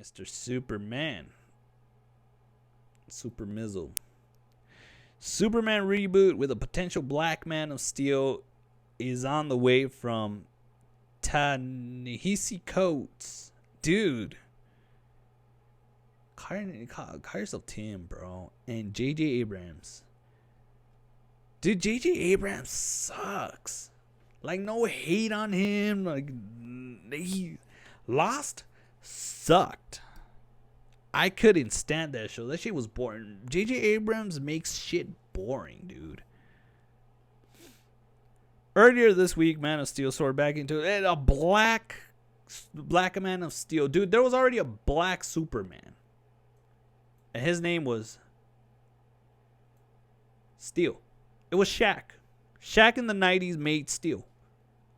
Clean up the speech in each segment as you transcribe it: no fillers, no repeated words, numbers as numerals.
Mr. Superman. Super Mizzle. Superman reboot with a potential Black Man of Steel is on the way from Ta-Nehisi Coates. Dude. Call yourself Tim, bro. And J.J. Abrams. Dude, J.J. Abrams sucks. Like, no hate on him. Like, he Lost sucked. I couldn't stand that show. That shit was boring. J.J. Abrams makes shit boring, dude. Earlier this week, Man of Steel soared back into it. A black Man of Steel. Dude, there was already a black Superman. And his name was Steel. It was Shaq. Shaq in the 90s made Steel.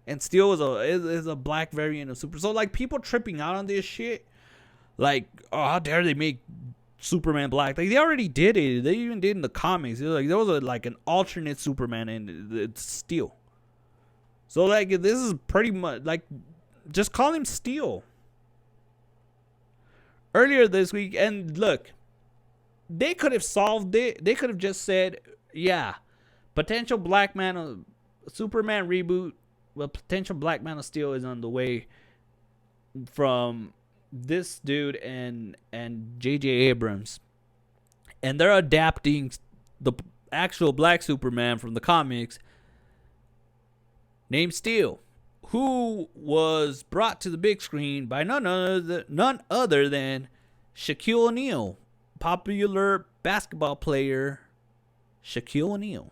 And Steel is a black variant of Super. So, like, people tripping out on this shit. Like, oh, how dare they make Superman black? Like, they already did it. They even did in the comics. Like, there was like an alternate Superman, and it's Steel. So, like, this is pretty much like, just call him Steel. Earlier this week, and look, they could have solved it. They could have just said, yeah, potential Black Man, Superman reboot. Well, potential Black Man of Steel is on the way from this dude and J.J. Abrams. And they're adapting the actual black Superman from the comics named Steel, who was brought to the big screen by none other than Shaquille O'Neal, popular basketball player Shaquille O'Neal.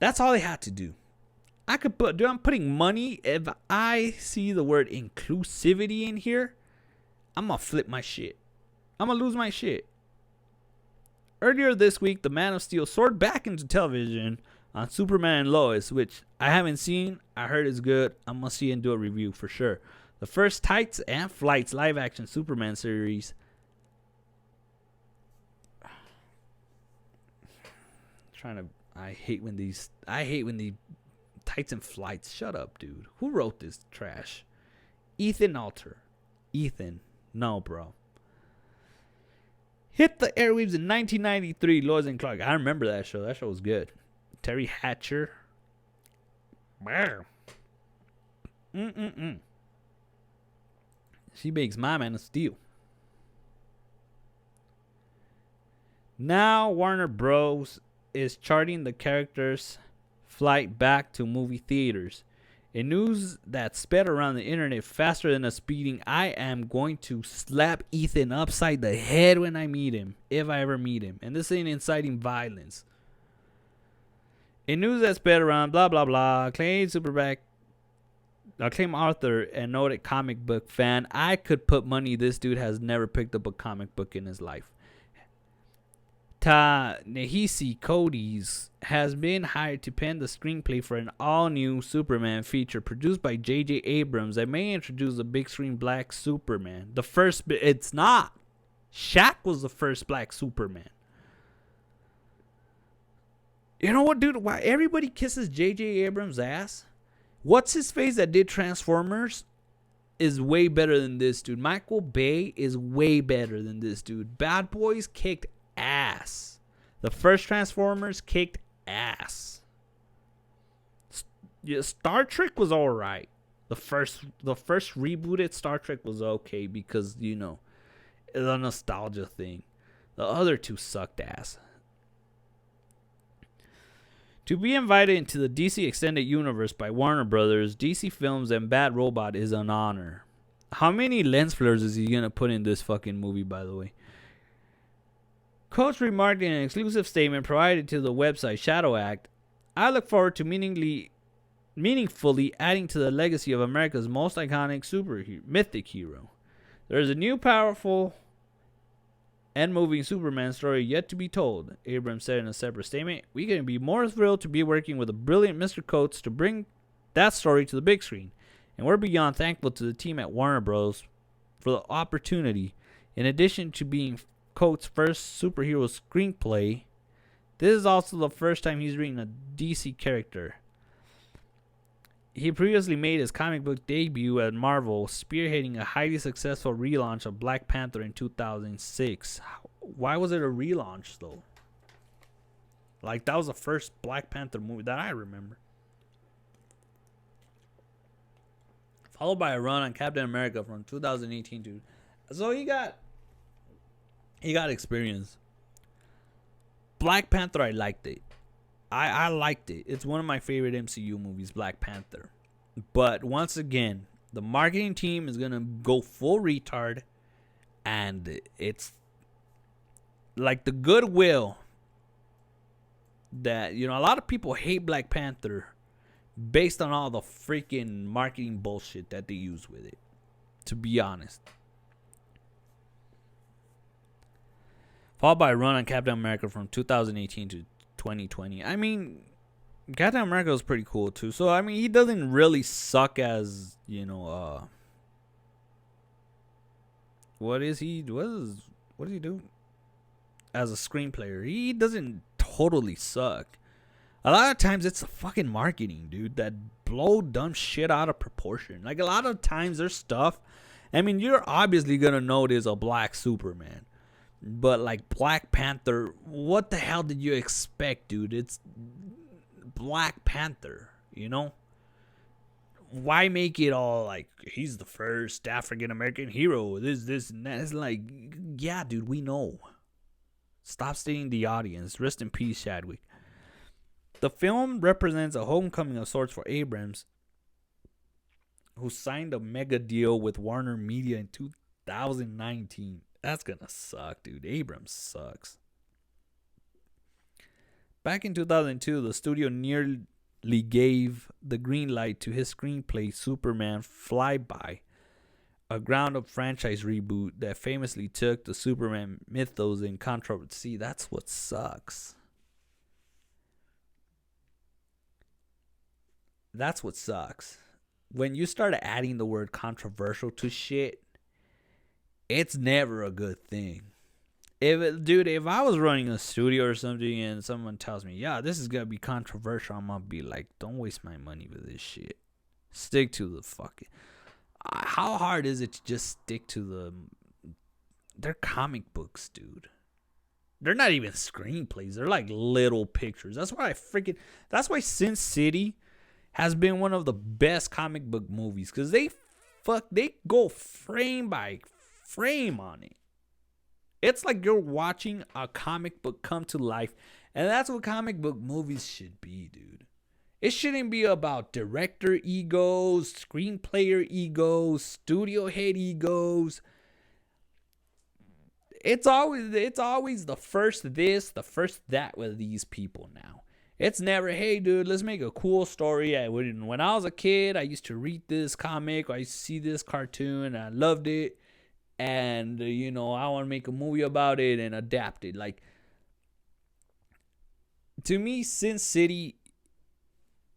That's all they had to do. I'm putting money. If I see the word inclusivity in here, I'm going to flip my shit. I'm going to lose my shit. Earlier this week, the Man of Steel soared back into television on Superman and Lois, which I haven't seen. I heard it's good. I'm going to see and do a review for sure. The first Tights and Flights live-action Superman series. I hate when the Tights and Flights. Shut up, dude. Who wrote this trash? Ethan Alter. Ethan. No, bro. Hit the airwaves in 1993. Lois and Clark. I remember that show. That show was good. Terry Hatcher. She makes my Man of Steel. Now Warner Bros. Is charting the character's flight back to movie theaters. In news that sped around the internet faster than a speeding, I am going to slap Ethan upside the head when I meet him, if I ever meet him. And this ain't inciting violence. In news that sped around, blah, blah, blah, acclaimed author and noted comic book fan, I could put money this dude has never picked up a comic book in his life. Ta-Nehisi Coates has been hired to pen the screenplay for an all-new Superman feature produced by J.J. Abrams that may introduce a big-screen black Superman. It's not. Shaq was the first black Superman. You know what, dude? Why everybody kisses J.J. Abrams' ass? What's his face that did Transformers is way better than this dude. Michael Bay is way better than this dude. Bad Boys kicked ass. The first Transformers kicked ass. Star Trek was all right. The first rebooted Star Trek was okay because, you know, it's a nostalgia thing. The other two sucked ass. To be invited into the DC Extended Universe by Warner Brothers, DC Films, and Bad Robot is an honor. How many lens flares is he gonna put in this fucking movie, by the way? Coates remarked in an exclusive statement provided to the website Shadow Act, I look forward to meaningfully adding to the legacy of America's most iconic mythic hero. There is a new, powerful, and moving Superman story yet to be told, Abrams said in a separate statement. We can be more thrilled to be working with a brilliant Mr. Coates to bring that story to the big screen. And we're beyond thankful to the team at Warner Bros. For the opportunity. In addition to being Coates' first superhero screenplay, this is also the first time he's written a DC character. He previously made his comic book debut at Marvel, spearheading a highly successful relaunch of Black Panther in 2006. Why was it a relaunch, though? Like, that was the first Black Panther movie that I remember. Followed by a run on Captain America from 2018 to... So he got experience. Black Panther, I liked it. I liked it. It's one of my favorite MCU movies, Black Panther. But once again, the marketing team is going to go full retard. And it's like the goodwill that, a lot of people hate Black Panther based on all the freaking marketing bullshit that they use with it, to be honest. Followed by a run on Captain America from 2018 to 2020. I mean, Captain America was pretty cool too. So, I mean, he doesn't really suck as, what does he do as a screenplayer? He doesn't totally suck. A lot of times it's the fucking marketing, dude, that blow dumb shit out of proportion. Like, a lot of times there's stuff, I mean, you're obviously gonna know there's a black Superman. But, like, Black Panther, what the hell did you expect, dude? It's Black Panther, Why make it all like, he's the first African-American hero, this, and that? It's like, yeah, dude, we know. Stop stating the audience. Rest in peace, Chadwick. The film represents a homecoming of sorts for Abrams, who signed a mega deal with Warner Media in 2019. That's gonna suck, dude. Abrams sucks. Back in 2002, the studio nearly gave the green light to his screenplay Superman Flyby, a ground-up franchise reboot that famously took the Superman mythos in controversy. That's what sucks. That's what sucks. When you start adding the word controversial to shit, it's never a good thing. If I was running a studio or something and someone tells me, yeah, this is going to be controversial, I'm going to be like, don't waste my money with this shit. Stick to the fucking... How hard is it to just stick to they're comic books, dude. They're not even screenplays. They're like little pictures. That's why Sin City has been one of the best comic book movies, because they go frame by frame on it. It's like you're watching a comic book come to life, and that's what comic book movies should be, dude. It shouldn't be about director egos, screenplayer egos, studio head egos. It's always the first this, the first that with these people now. It's never, hey, dude, let's make a cool story. When I was a kid, I used to read this comic, or I used to see this cartoon, and I loved it. And, I want to make a movie about it and adapt it. Like, to me, Sin City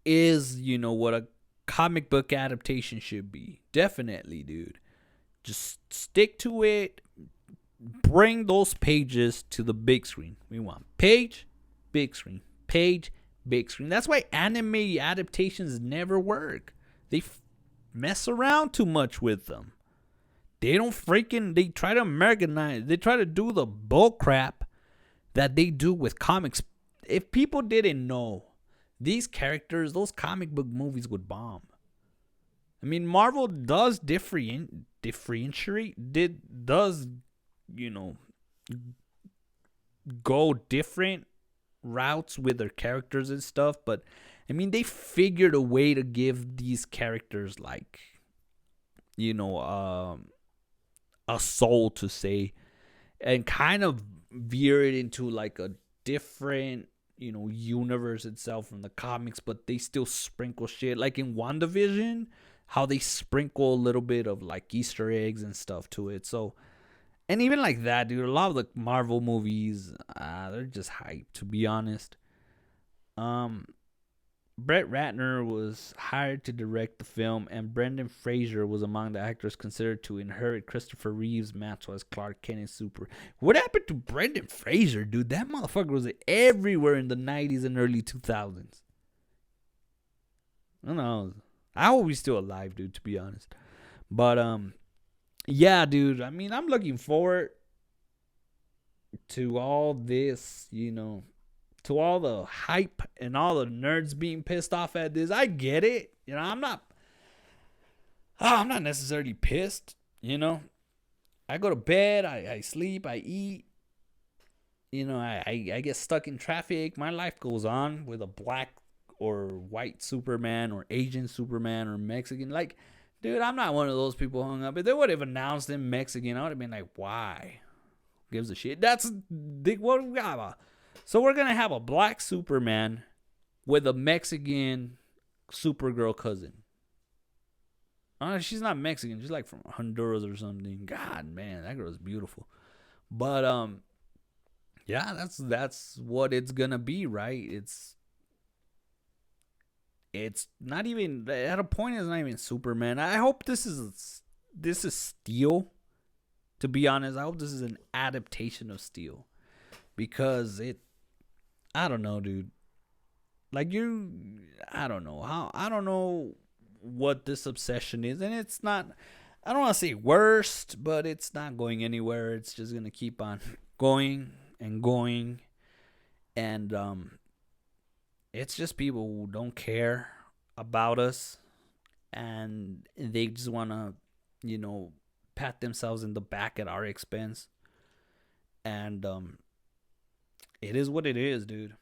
is, what a comic book adaptation should be. Definitely, dude. Just stick to it. Bring those pages to the big screen. We want page, big screen. Page, big screen. That's why anime adaptations never work. They mess around too much with them. They try to Americanize. They try to do the bull crap that they do with comics. If people didn't know these characters, those comic book movies would bomb. I mean, Marvel does go different routes with their characters and stuff, but I mean, they figured a way to give these characters like, a soul, to say, and kind of veer it into like a different, universe itself from the comics, but they still sprinkle shit like in WandaVision, how they sprinkle a little bit of like Easter eggs and stuff to it. So, and even like that, dude, a lot of the Marvel movies, they're just hype, to be honest. Brett Ratner was hired to direct the film, and Brendan Fraser was among the actors considered to inherit Christopher Reeve's mantle as Clark Kent and Super. What happened to Brendan Fraser, dude? That motherfucker was everywhere in the 90s and early 2000s. I don't know. I hope he's still alive, dude, to be honest. But yeah, dude. I mean, I'm looking forward to all this, to all the hype and all the nerds being pissed off at this. I get it. I'm not necessarily pissed, I go to bed, I sleep, I eat. I get stuck in traffic. My life goes on with a black or white Superman or Asian Superman or Mexican. Like, dude, I'm not one of those people hung up. If they would have announced him Mexican, I would have been like, why? Who gives a shit? That's what we got. So we're gonna have a black Superman with a Mexican Supergirl cousin. She's not Mexican. She's like from Honduras or something. God, man, that girl is beautiful. But yeah, that's what it's gonna be, right? It's not even at a point. It's not even Superman. I hope this is Steel. To be honest, I hope this is an adaptation of Steel, because I don't know, dude. Like I don't know I don't know what this obsession is, and it's not. I don't want to say worst, but it's not going anywhere. It's just gonna keep on going and going, and it's just people who don't care about us, and they just want to, pat themselves in the back at our expense. And it is what it is, dude.